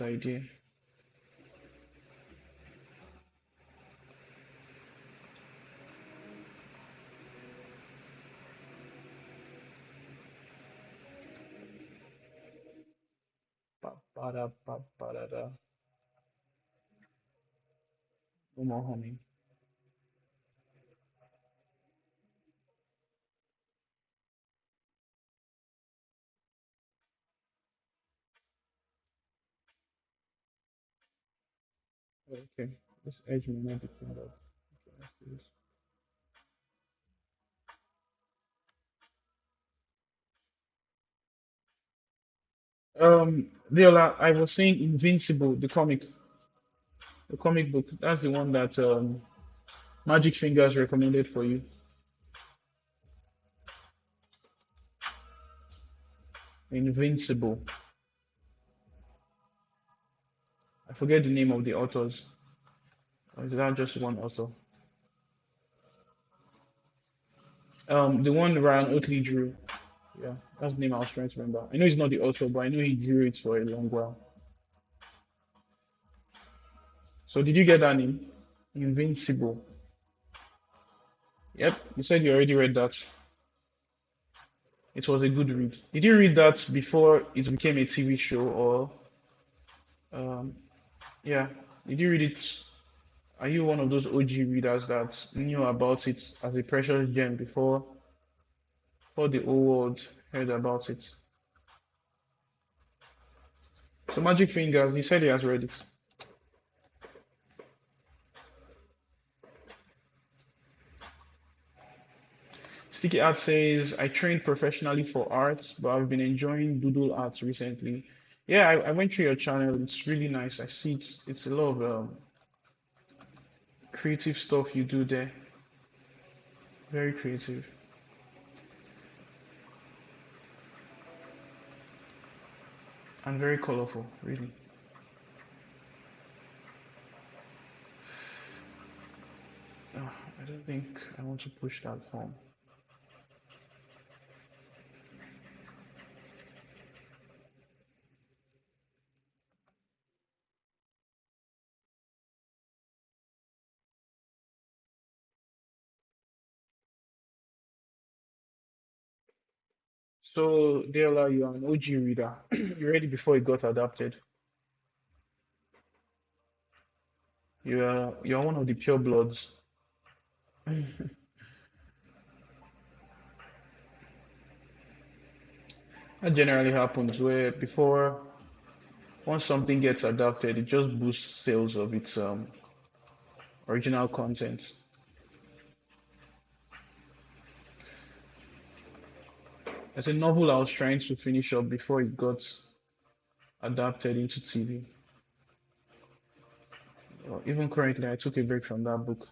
idea. Ba-ba-da. No more humming. Okay, this edge may not be cleaned up. Okay, let's do this. Diola, I was saying Invincible, the comic book. That's the one that Magic Fingers recommended for you. Invincible. I forget the name of the authors. Or is that just one author? The one Ryan Oatley drew. Yeah, that's the name I was trying to remember. I know he's not the author, but I know he drew it for a long while. So did you get that name? Invincible. Yep, you said you already read that. It was a good read. Did you read that before it became a TV show or um yeah, did you read it? Are you one of those OG readers that knew about it as a precious gem before the whole world heard about it? So Magic Fingers, he said he has read it. Sticky Art says, I trained professionally for art, but I've been enjoying doodle art recently. Yeah, I went through your channel. It's really nice. I see it's a lot of creative stuff you do there. Very creative and very colorful, really. don't think I want to push that form. So, Dela, you're an OG reader. You read it before it got adapted. You're one of the pure bloods. That generally happens where before once something gets adapted, it just boosts sales of its original content. There's a novel I was trying to finish up before it got adapted into TV. Even currently, I took a break from that book,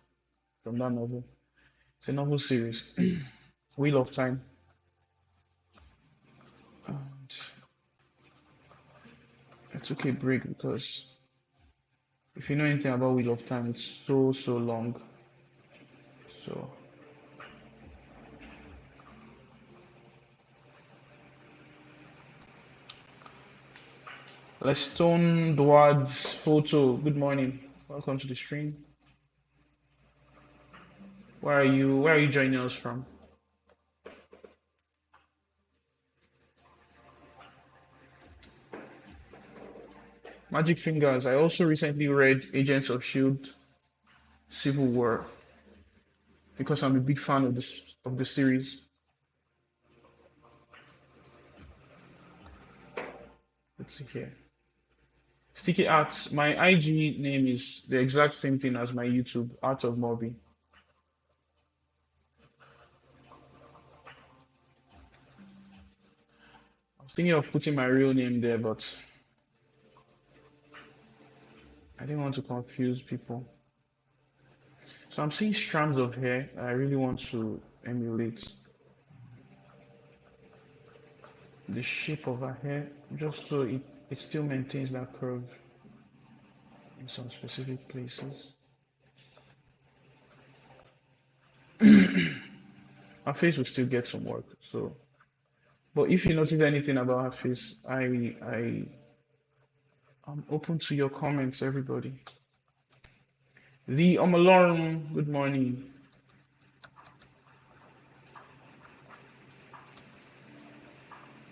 from that novel. It's a novel series, Wheel of Time. And I took a break because if you know anything about Wheel of Time, it's so long. So let's Stone Dwad's photo. Good morning. Welcome to the stream. Where are you joining us from? Magic Fingers. I also recently read Agents of Shield Civil War because I'm a big fan of the series. Let's see here. Sticky Arts. My IG name is the exact same thing as my YouTube, Art of Morby. I was thinking of putting my real name there, but I didn't want to confuse people. So I'm seeing strands of hair I really want to emulate the shape of her hair just so it still maintains that curve in some specific places. Her face will still get some work. So, but if you notice anything about her face, I'm open to your comments, everybody. The Omalorm, good morning.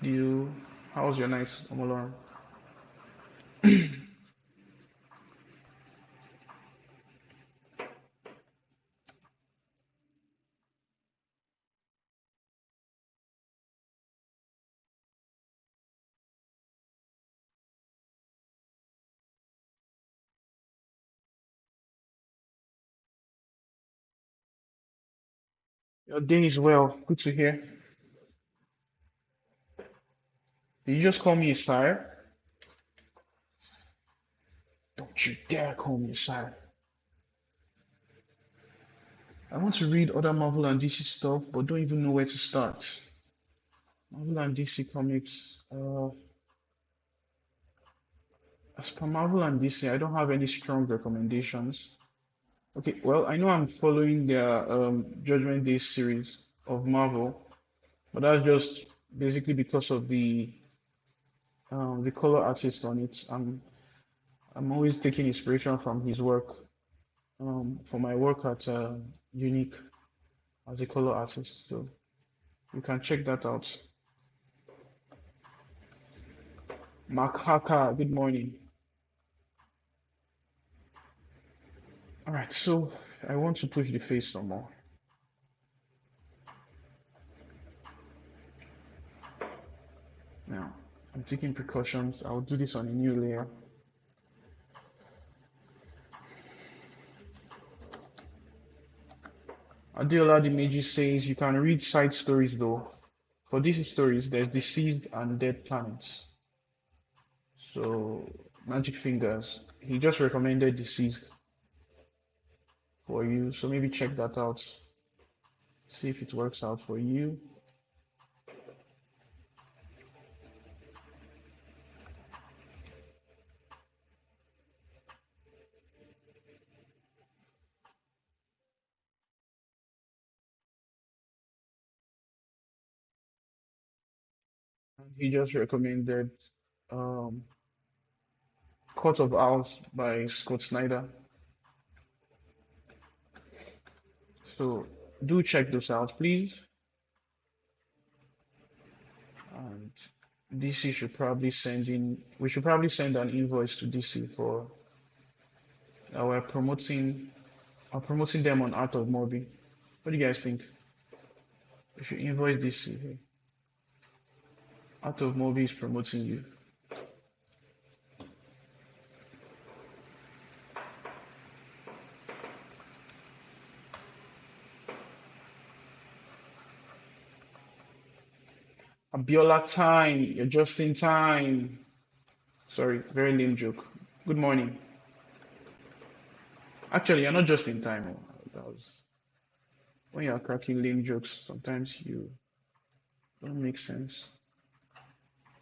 You, how was your night, Omalorm? Your day is well. Good to hear. Did you just call me a sire? Don't you dare call me a sire. I want to read other Marvel and DC stuff, but don't even know where to start. Marvel and DC comics. As per Marvel and DC, I don't have any strong recommendations. Okay, well, I know I'm following their Judgment Day series of Marvel, but that's just basically because of the color artist on it. I'm always taking inspiration from his work for my work at Unique as a color artist. So you can check that out. Mark Haka, good morning. All right, so I want to push the face some more. Now, I'm taking precautions. I'll do this on a new layer. Adiola Dimeji says you can read side stories though. For these stories, there's deceased and dead planets. So, Magic Fingers, he just recommended deceased for you. So maybe check that out. See if it works out for you. he just recommended um, Court of Owls by Scott Snyder. So do check those out, please. And DC should probably send in. We should probably send an invoice to DC for our promoting them on Art of Morby. What do you guys think? We should invoice DC. Hey, Art of Morby is promoting you. Abiola time. You're just in time. Sorry, very lame joke. Good morning. Actually, you're not just in time. That was when you're cracking lame jokes. Sometimes you don't make sense.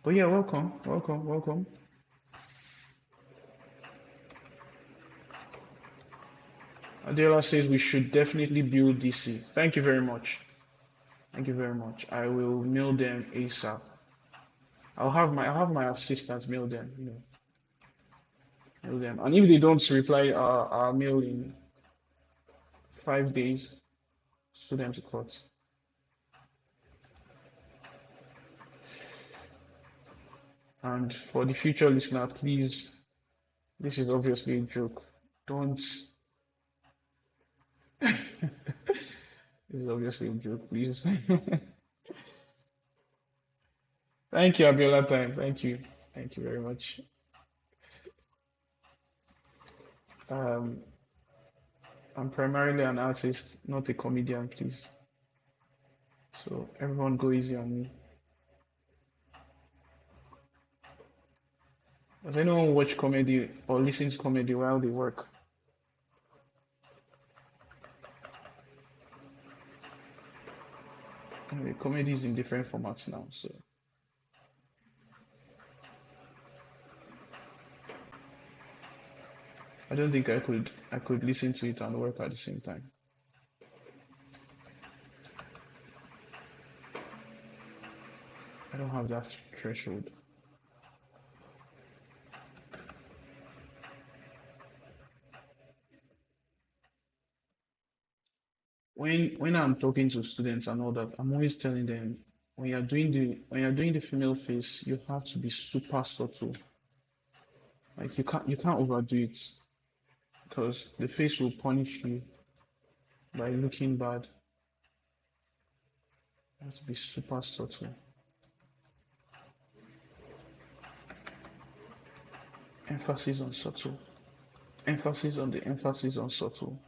But yeah, welcome, welcome, welcome. Adela says we should definitely build DC. Thank you very much. Thank you very much. I will mail them ASAP. I'll have my assistants mail them, mail them. And if they don't reply our mail in 5 days, sue them to court. And for the future listener, please, this is obviously a joke. Don't. This is obviously a joke, please. Thank you, Abiola Time. Thank you. Thank you very much. Um, I'm primarily an artist, not a comedian, please. So everyone go easy on me. Does anyone watch comedy or listen to comedy while they work? Anyway, comedy is in different formats now, so I don't think I could listen to it and work at the same time. I don't have that threshold. When I'm talking to students and all that, I'm always telling them when you're doing the female face, you have to be super subtle. Like you can't overdo it because the face will punish you by looking bad. You have to be super subtle. Emphasis on subtle. Emphasis on the emphasis on subtle.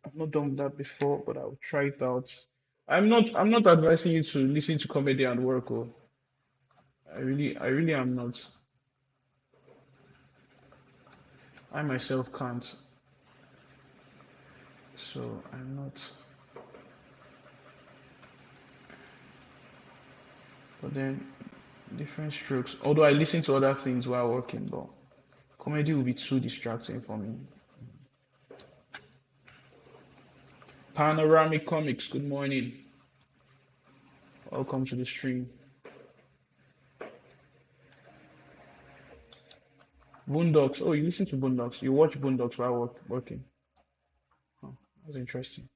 I've not done that before, but I'll try it out. I'm not advising you to listen to comedy and work. Oh, I really am not. I myself can't. So I'm not. But then different strokes. Although I listen to other things while working, but comedy will be too distracting for me. Panoramic Comics, good morning. Welcome to the stream. Boondocks. Oh, you listen to Boondocks. You watch Boondocks while working. Oh, that's interesting.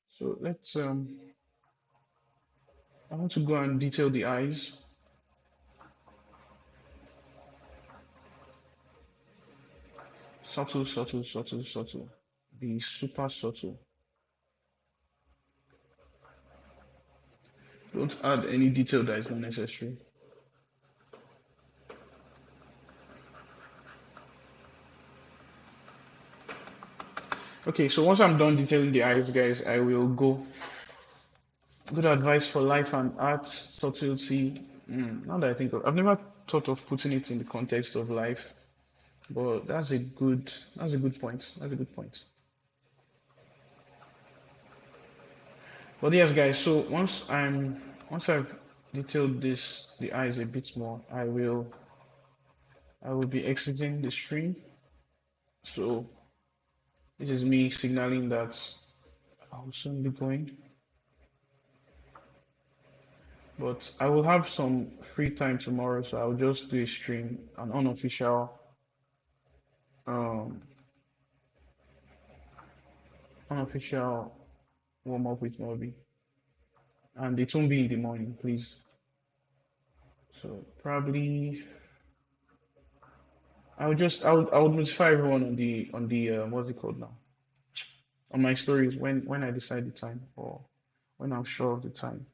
So let's I want to go and detail the eyes. Subtle, subtle, subtle, subtle. Be super subtle. Don't add any detail that is not necessary. Okay, so once I'm done detailing the eyes, guys, I will go. Good advice for life and art, subtlety. Now that I think of, I've never thought of putting it in the context of life, but that's a good point. That's a good point. But yes, guys. So once I've detail this the eyes a bit more, I will be exiting the stream. So this is me signaling that I'll soon be going. But I will have some free time tomorrow, so I'll just do a stream, an um, unofficial warm up with Morby, and it won't be in the morning, please. So probably I would notify everyone on the what's it called now, on my stories when I decide the time or when I'm sure of the time.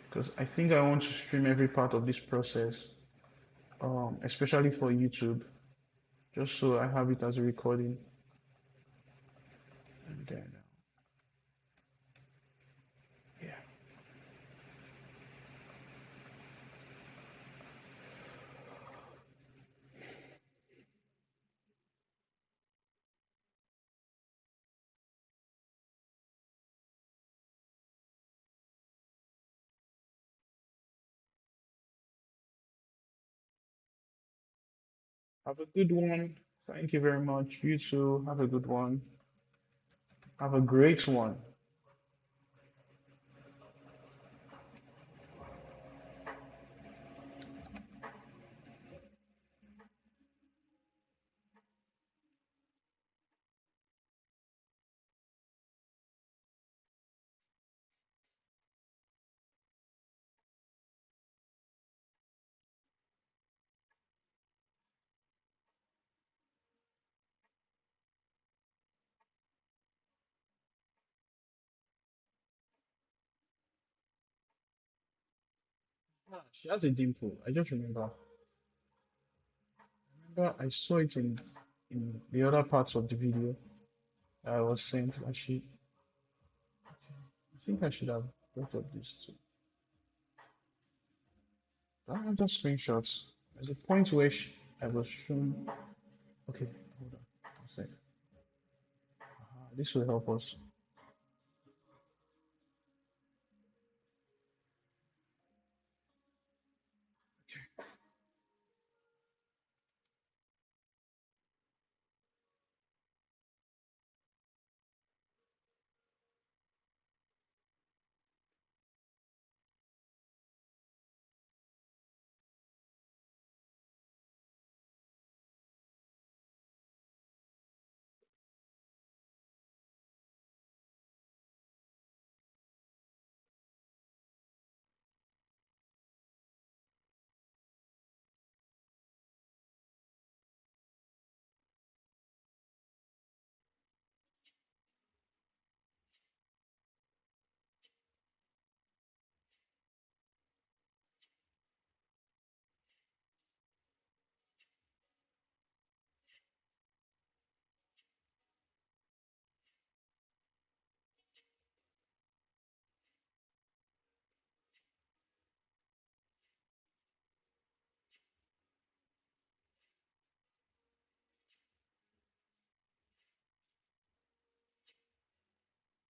Because I think I want to stream every part of this process, especially for YouTube, just so I have it as a recording. And then, yeah. Have a good one. Thank you very much. You too. Have a good one. Have a great one. Ah, she has a dimple. I just remember I saw it in the other parts of the video I was saying that I think I should have brought up this too. I have just screenshots. There's a point where I was shown. Okay, hold on. One sec. This will help us.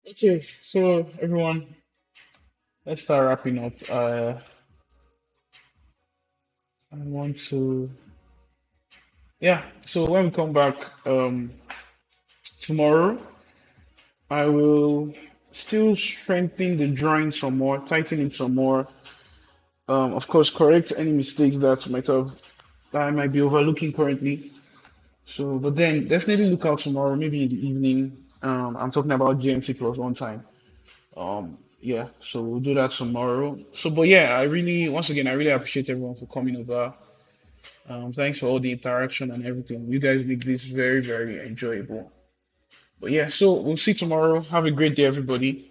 Okay, so everyone, let's start wrapping up. I want to, yeah. So when we come back tomorrow, I will still strengthen the drawing some more, tighten it some more. Of course, correct any mistakes that I might be overlooking currently. So, but then definitely look out tomorrow, maybe in the evening. I'm talking about GMT plus one time. Yeah, so we'll do that tomorrow. So, but yeah, once again, I really appreciate everyone for coming over. Thanks for all the interaction and everything. You guys make this very, very enjoyable. But yeah, so we'll see tomorrow. Have a great day, everybody.